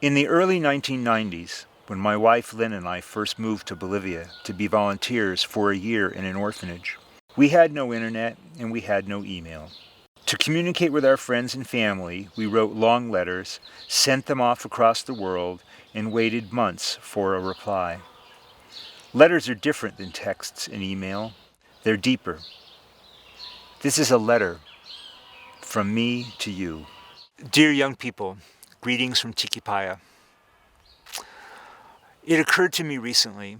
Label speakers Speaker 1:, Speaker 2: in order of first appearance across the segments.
Speaker 1: In the early 1990s, when my wife Lynn and I first moved to Bolivia to be volunteers for a year in an orphanage, we had no internet and we had no email. To communicate with our friends and family, we wrote long letters, sent them off across the world, and waited months for a reply. Letters are different than texts and email. They're deeper. This is a letter from me to you. Dear young people, greetings from Tikipaya. It occurred to me recently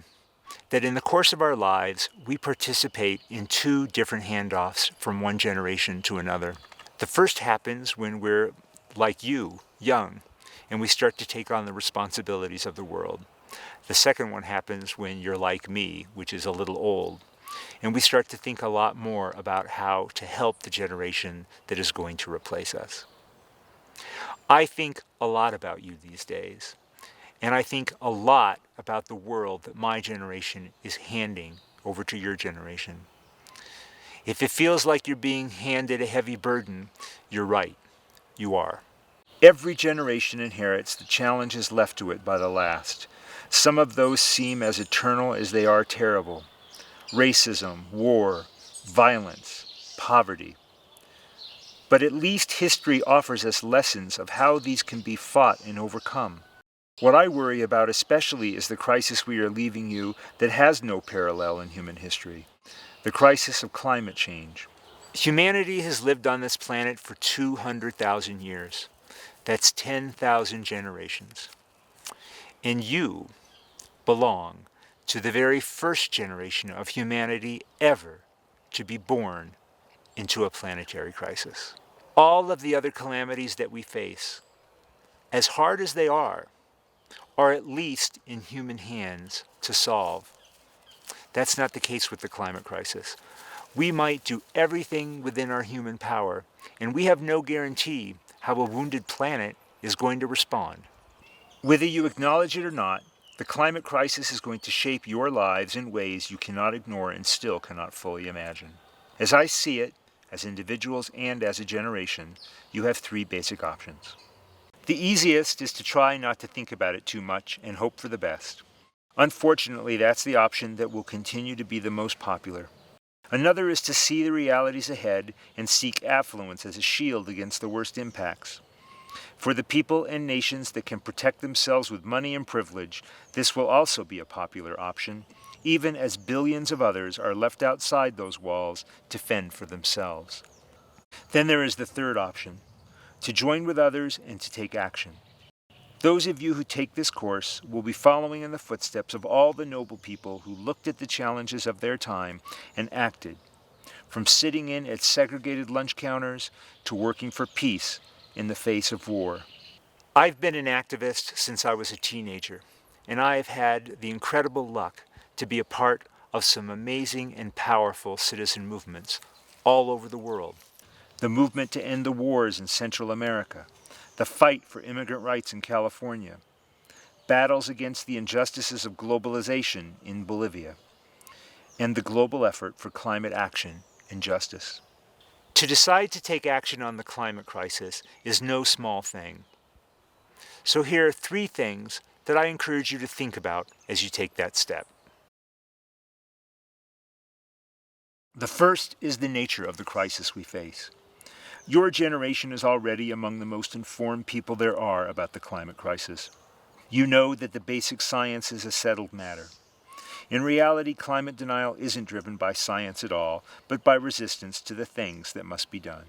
Speaker 1: that in the course of our lives, we participate in two different handoffs from one generation to another. The first happens when we're like you, young, and we start to take on the responsibilities of the world. The second one happens when you're like me, which is a little old, and we start to think a lot more about how to help the generation that is going to replace us. I think a lot about you these days. And I think a lot about the world that my generation is handing over to your generation. If it feels like you're being handed a heavy burden, you're right. You are. Every generation inherits the challenges left to it by the last. Some of those seem as eternal as they are terrible. Racism, war, violence, poverty. But at least history offers us lessons of how these can be fought and overcome. What I worry about especially is the crisis we are leaving you that has no parallel in human history, the crisis of climate change. Humanity has lived on this planet for 200,000 years. That's 10,000 generations. And you belong to the very first generation of humanity ever to be born into a planetary crisis. All of the other calamities that we face, as hard as they are at least in human hands to solve. That's not the case with the climate crisis. We might do everything within our human power, and we have no guarantee how a wounded planet is going to respond. Whether you acknowledge it or not, the climate crisis is going to shape your lives in ways you cannot ignore and still cannot fully imagine. As I see it, as individuals and as a generation, you have three basic options. The easiest is to try not to think about it too much and hope for the best. Unfortunately, that's the option that will continue to be the most popular. Another is to see the realities ahead and seek affluence as a shield against the worst impacts. For the people and nations that can protect themselves with money and privilege, this will also be a popular option, even as billions of others are left outside those walls to fend for themselves. Then there is the third option, to join with others and to take action. Those of you who take this course will be following in the footsteps of all the noble people who looked at the challenges of their time and acted, from sitting in at segregated lunch counters to working for peace in the face of war. I've been an activist since I was a teenager, and I have had the incredible luck to be a part of some amazing and powerful citizen movements all over the world. The movement to end the wars in Central America, the fight for immigrant rights in California, battles against the injustices of globalization in Bolivia, and the global effort for climate action and justice. To decide to take action on the climate crisis is no small thing. So here are three things that I encourage you to think about as you take that step. The first is the nature of the crisis we face. Your generation is already among the most informed people there are about the climate crisis. You know that the basic science is a settled matter. In reality, climate denial isn't driven by science at all, but by resistance to the things that must be done.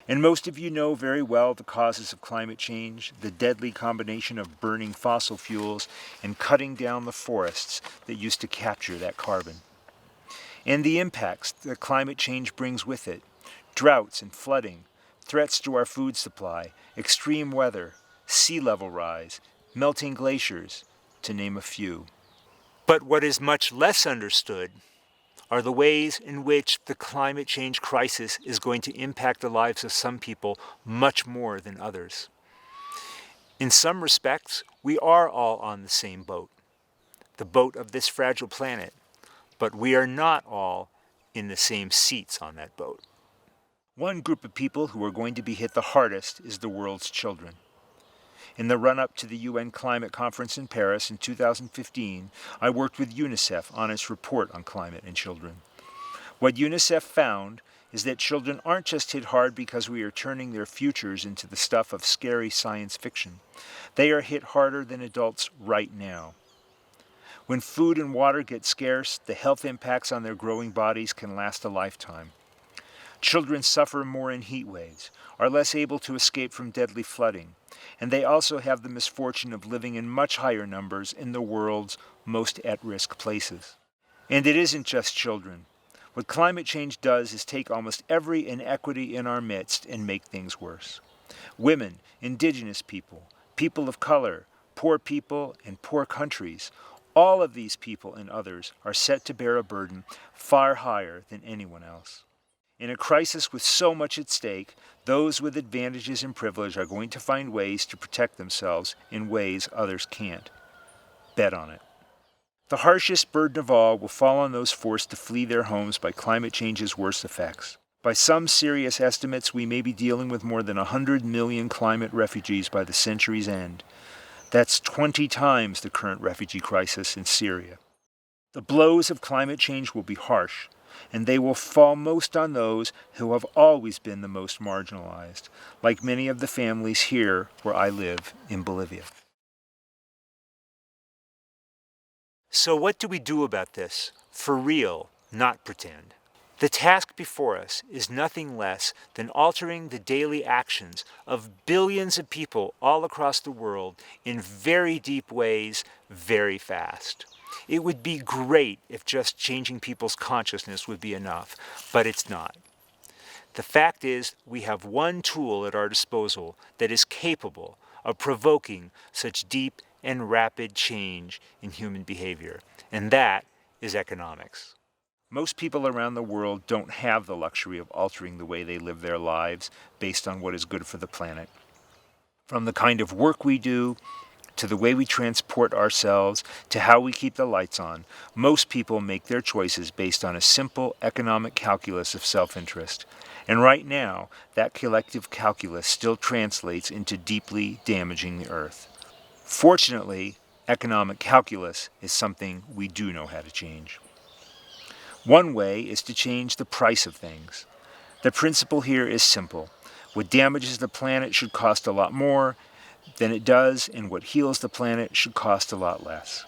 Speaker 1: And most of you know very well the causes of climate change, the deadly combination of burning fossil fuels and cutting down the forests that used to capture that carbon. And the impacts that climate change brings with it, droughts and flooding, threats to our food supply, extreme weather, sea level rise, melting glaciers, to name a few. But what is much less understood are the ways in which the climate change crisis is going to impact the lives of some people much more than others. In some respects, we are all on the same boat, the boat of this fragile planet, but we are not all in the same seats on that boat. One group of people who are going to be hit the hardest is the world's children. In the run-up to the UN Climate Conference in Paris in 2015, I worked with UNICEF on its report on climate and children. What UNICEF found is that children aren't just hit hard because we are turning their futures into the stuff of scary science fiction. They are hit harder than adults right now. When food and water get scarce, the health impacts on their growing bodies can last a lifetime. Children suffer more in heat waves, are less able to escape from deadly flooding, and they also have the misfortune of living in much higher numbers in the world's most at-risk places. And it isn't just children. What climate change does is take almost every inequity in our midst and make things worse. Women, indigenous people, people of color, poor people, and poor countries, all of these people and others are set to bear a burden far higher than anyone else. In a crisis with so much at stake, those with advantages and privilege are going to find ways to protect themselves in ways others can't. Bet on it. The harshest burden of all will fall on those forced to flee their homes by climate change's worst effects. By some serious estimates, we may be dealing with more than 100 million climate refugees by the century's end. That's 20 times the current refugee crisis in Syria. The blows of climate change will be harsh, and they will fall most on those who have always been the most marginalized, like many of the families here where I live in Bolivia. So what do we do about this? For real, not pretend. The task before us is nothing less than altering the daily actions of billions of people all across the world in very deep ways, very fast. It would be great if just changing people's consciousness would be enough, but it's not. The fact is, we have one tool at our disposal that is capable of provoking such deep and rapid change in human behavior, and that is economics. Most people around the world don't have the luxury of altering the way they live their lives based on what is good for the planet. From the kind of work we do, to the way we transport ourselves, to how we keep the lights on, most people make their choices based on a simple economic calculus of self-interest. And right now, that collective calculus still translates into deeply damaging the earth. Fortunately, economic calculus is something we do know how to change. One way is to change the price of things. The principle here is simple. What damages the planet should cost a lot more than it does, and what heals the planet should cost a lot less.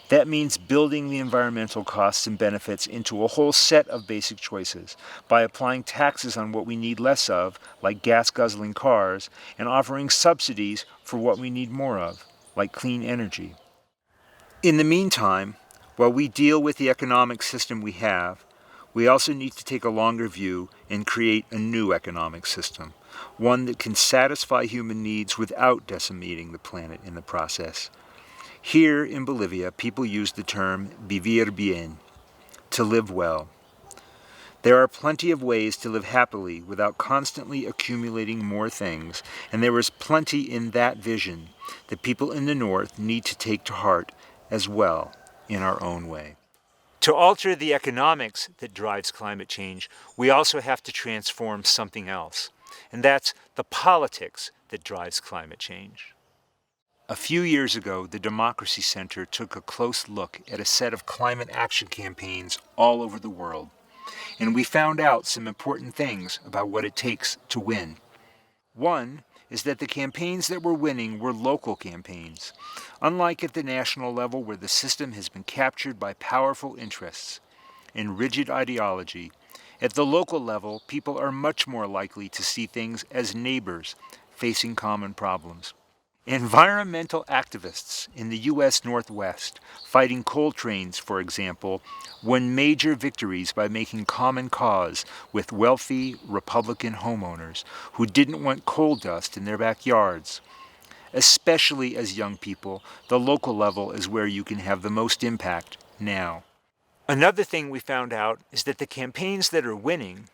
Speaker 1: That means building the environmental costs and benefits into a whole set of basic choices by applying taxes on what we need less of, like gas-guzzling cars, and offering subsidies for what we need more of, like clean energy. In the meantime, while we deal with the economic system we have, we also need to take a longer view and create a new economic system, one that can satisfy human needs without decimating the planet in the process. Here in Bolivia, people use the term vivir bien, to live well. There are plenty of ways to live happily without constantly accumulating more things, and there is plenty in that vision that people in the North need to take to heart as well in our own way. To alter the economics that drives climate change, we also have to transform something else, and that's the politics that drives climate change. A few years ago, the Democracy Center took a close look at a set of climate action campaigns all over the world, and we found out some important things about what it takes to win. One is that the campaigns that were winning were local campaigns. Unlike at the national level where the system has been captured by powerful interests and rigid ideology, at the local level people are much more likely to see things as neighbors facing common problems. Environmental activists in the U.S. Northwest, fighting coal trains, for example, won major victories by making common cause with wealthy Republican homeowners who didn't want coal dust in their backyards. Especially as young people, the local level is where you can have the most impact now. Another thing we found out is that the campaigns that are winning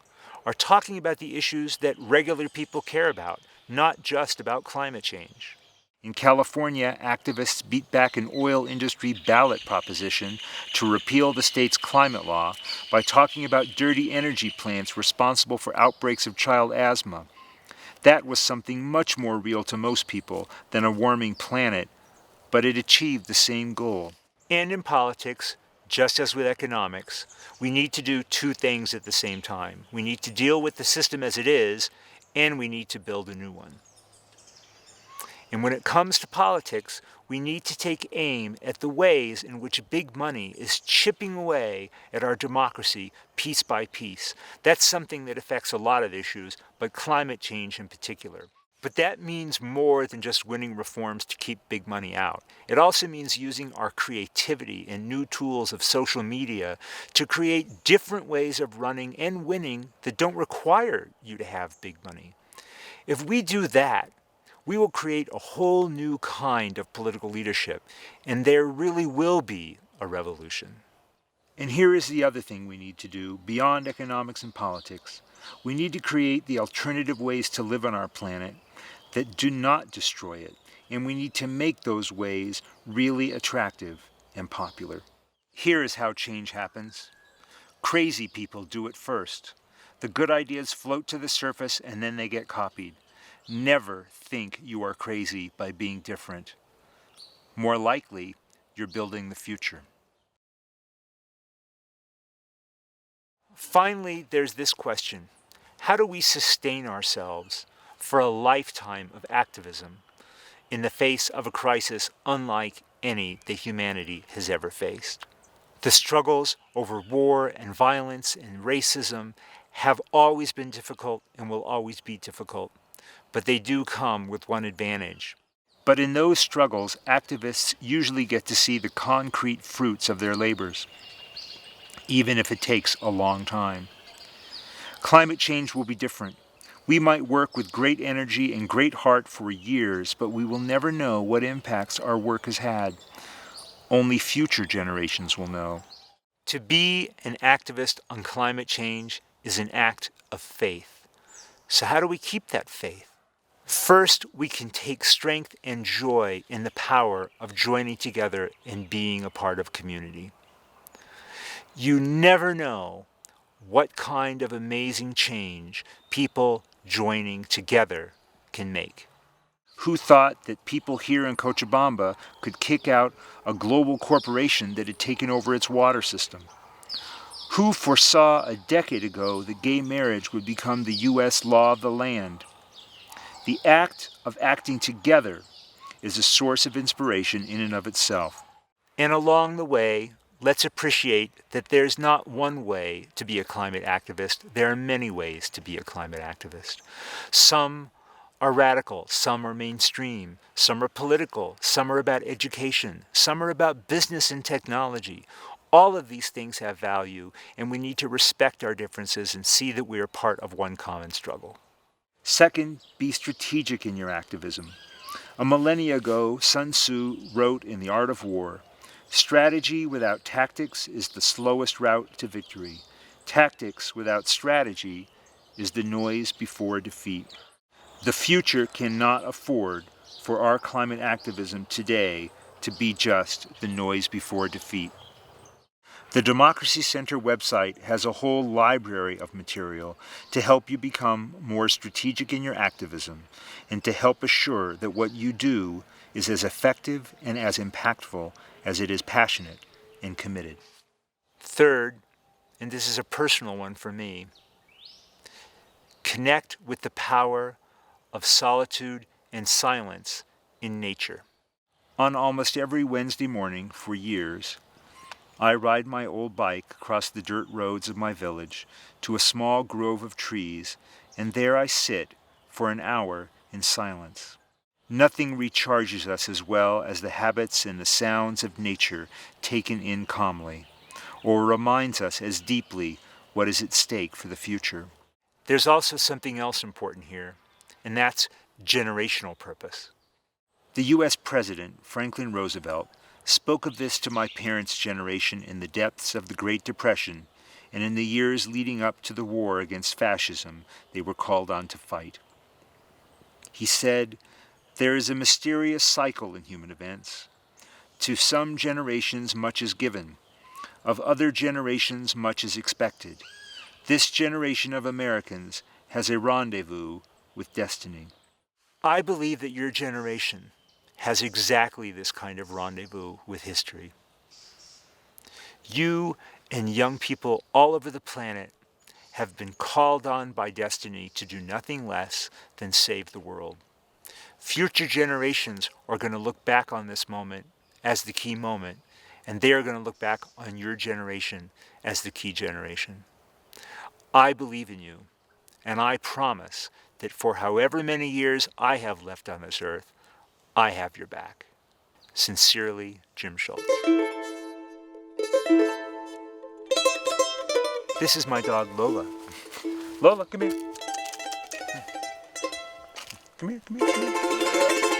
Speaker 1: are talking about the issues that regular people care about, not just about climate change. In California, activists beat back an oil industry ballot proposition to repeal the state's climate law by talking about dirty energy plants responsible for outbreaks of child asthma. That was something much more real to most people than a warming planet, but it achieved the same goal. And in politics, just as with economics, we need to do two things at the same time. We need to deal with the system as it is, and we need to build a new one. And when it comes to politics, we need to take aim at the ways in which big money is chipping away at our democracy piece by piece. That's something that affects a lot of issues, but climate change in particular. But that means more than just winning reforms to keep big money out. It also means using our creativity and new tools of social media to create different ways of running and winning that don't require you to have big money. If we do that, we will create a whole new kind of political leadership, and there really will be a revolution. And here is the other thing we need to do beyond economics and politics. We need to create the alternative ways to live on our planet that do not destroy it, and we need to make those ways really attractive and popular. Here is how change happens. Crazy people do it first. The good ideas float to the surface and then they get copied. Never think you are crazy by being different. More likely, you're building the future. Finally, there's this question. How do we sustain ourselves for a lifetime of activism in the face of a crisis unlike any that humanity has ever faced? The struggles over war and violence and racism have always been difficult and will always be difficult, but they do come with one advantage. But in those struggles, activists usually get to see the concrete fruits of their labors, even if it takes a long time. Climate change will be different. We might work with great energy and great heart for years, but we will never know what impacts our work has had. Only future generations will know. To be an activist on climate change is an act of faith. So how do we keep that faith? First, we can take strength and joy in the power of joining together and being a part of community. You never know what kind of amazing change people joining together can make. Who thought that people here in Cochabamba could kick out a global corporation that had taken over its water system? Who foresaw a decade ago that gay marriage would become the U.S. law of the land? The act of acting together is a source of inspiration in and of itself. And along the way, let's appreciate that there's not one way to be a climate activist. There are many ways to be a climate activist. Some are radical, some are mainstream, some are political, some are about education, some are about business and technology. All of these things have value, and we need to respect our differences and see that we are part of one common struggle. Second, be strategic in your activism. A millennia ago, Sun Tzu wrote in The Art of War, "Strategy without tactics is the slowest route to victory. Tactics without strategy is the noise before defeat." The future cannot afford for our climate activism today to be just the noise before defeat. The Democracy Center website has a whole library of material to help you become more strategic in your activism and to help assure that what you do is as effective and as impactful as it is passionate and committed. Third, and this is a personal one for me, connect with the power of solitude and silence in nature. On almost every Wednesday morning for years, I ride my old bike across the dirt roads of my village to a small grove of trees, and there I sit for an hour in silence. Nothing recharges us as well as the habits and the sounds of nature taken in calmly, or reminds us as deeply what is at stake for the future. There's also something else important here, and that's generational purpose. The U.S. President, Franklin Roosevelt, spoke of this to my parents' generation in the depths of the Great Depression and in the years leading up to the war against fascism they were called on to fight. He said, "There is a mysterious cycle in human events. To some generations much is given, of other generations much is expected. This generation of Americans has a rendezvous with destiny. I believe that your generation has exactly this kind of rendezvous with history. You and young people all over the planet have been called on by destiny to do nothing less than save the world. Future generations are going to look back on this moment as the key moment, and they are going to look back on your generation as the key generation. I believe in you, and I promise that for however many years I have left on this earth, I have your back. Sincerely, Jim Shultz. This is my dog Lola. Lola, come here. Come here, come here, come here.